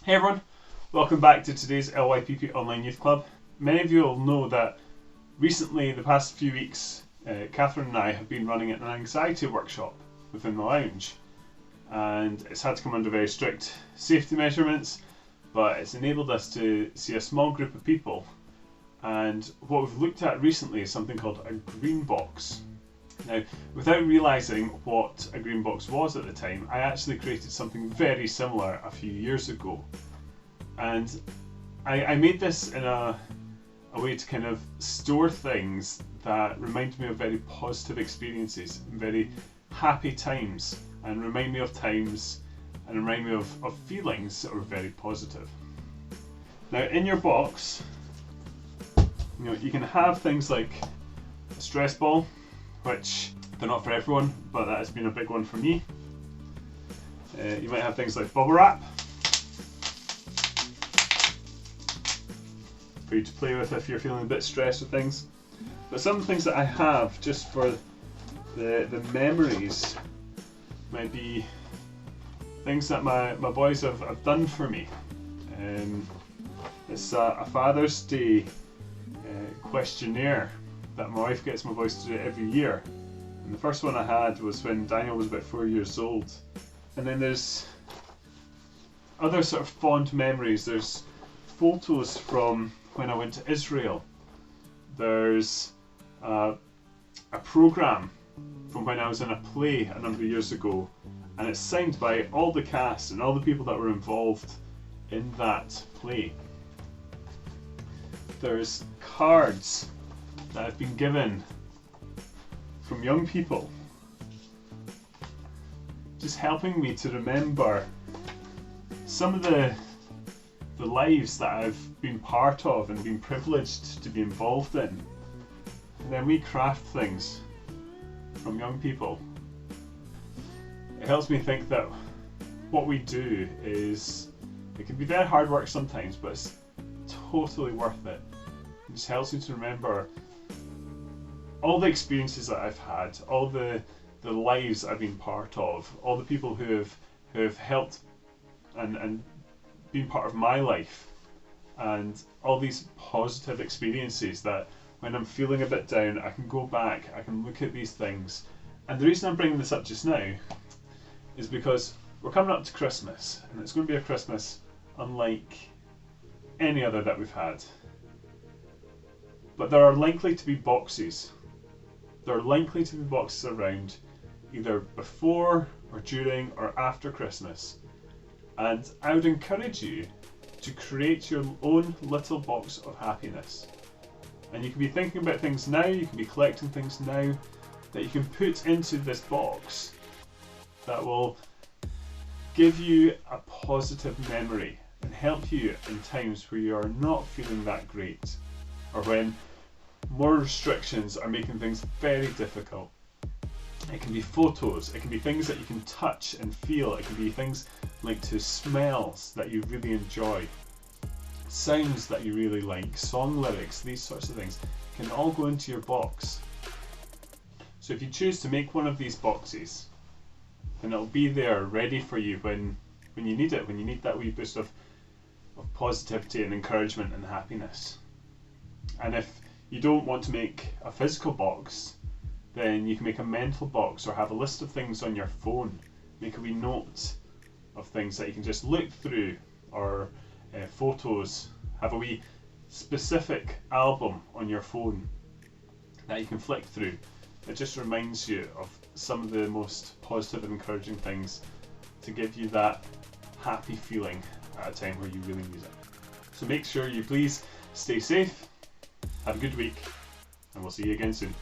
Hey everyone, welcome back to today's LYPP Online Youth Club. Many of you will know that recently, the past few weeks, Catherine and I have been running an anxiety workshop within the lounge, and it's had to come under very strict safety measurements, but it's enabled us to see a small group of people. And what we've looked at recently is something called a green box. Now, without realising what a green box was at the time, I actually created something very similar a few years ago. And I made this in a way to kind of store things that remind me of very positive experiences and very happy times, and remind me of times and remind me of feelings that were very positive. Now, in your box, you can have things like a stress ball, which they're not for everyone, but that has been a big one for me. You might have things like bubble wrap for you to play with if you're feeling a bit stressed with things. But some things that I have just for the memories might be things that my boys have done for me. It's a Father's Day questionnaire that my wife gets my boys to do every year. And the first one I had was when Daniel was about 4 years old. And then there's other sort of fond memories. There's photos from when I went to Israel. There's a programme from when I was in a play a number of years ago, and it's signed by all the cast and all the people that were involved in that play. There's cards that have been given from young people, just helping me to remember some of the lives that I've been part of and been privileged to be involved in. And then we craft things from young people. It helps me think that what we do it can be very hard work sometimes, but it's totally worth it. It just helps me to remember all the experiences that I've had, all the lives I've been part of, all the people who have helped and been part of my life, and all these positive experiences that when I'm feeling a bit down, I can go back, I can look at these things. And the reason I'm bringing this up just now is because we're coming up to Christmas, and it's going to be a Christmas unlike any other that we've had. But there are likely to be boxes. There are likely to be boxes around either before or during or after Christmas. And I would encourage you to create your own little box of happiness. And you can be thinking about things now, you can be collecting things now that you can put into this box that will give you a positive memory and help you in times where you are not feeling that great, or when more restrictions are making things very difficult. It can be photos, it can be things that you can touch and feel, it can be things linked to smells that you really enjoy, sounds that you really like, song lyrics, these sorts of things can all go into your box. So if you choose to make one of these boxes, then it'll be there ready for you when you need it, when you need that wee boost of positivity and encouragement and happiness. And if you don't want to make a physical box, then you can make a mental box or have a list of things on your phone. Make a wee note of things that you can just look through, or photos. Have a wee specific album on your phone that you can flick through. It just reminds you of some of the most positive and encouraging things to give you that happy feeling at a time where you really need it. So make sure you please stay safe, have a good week, and we'll see you again soon.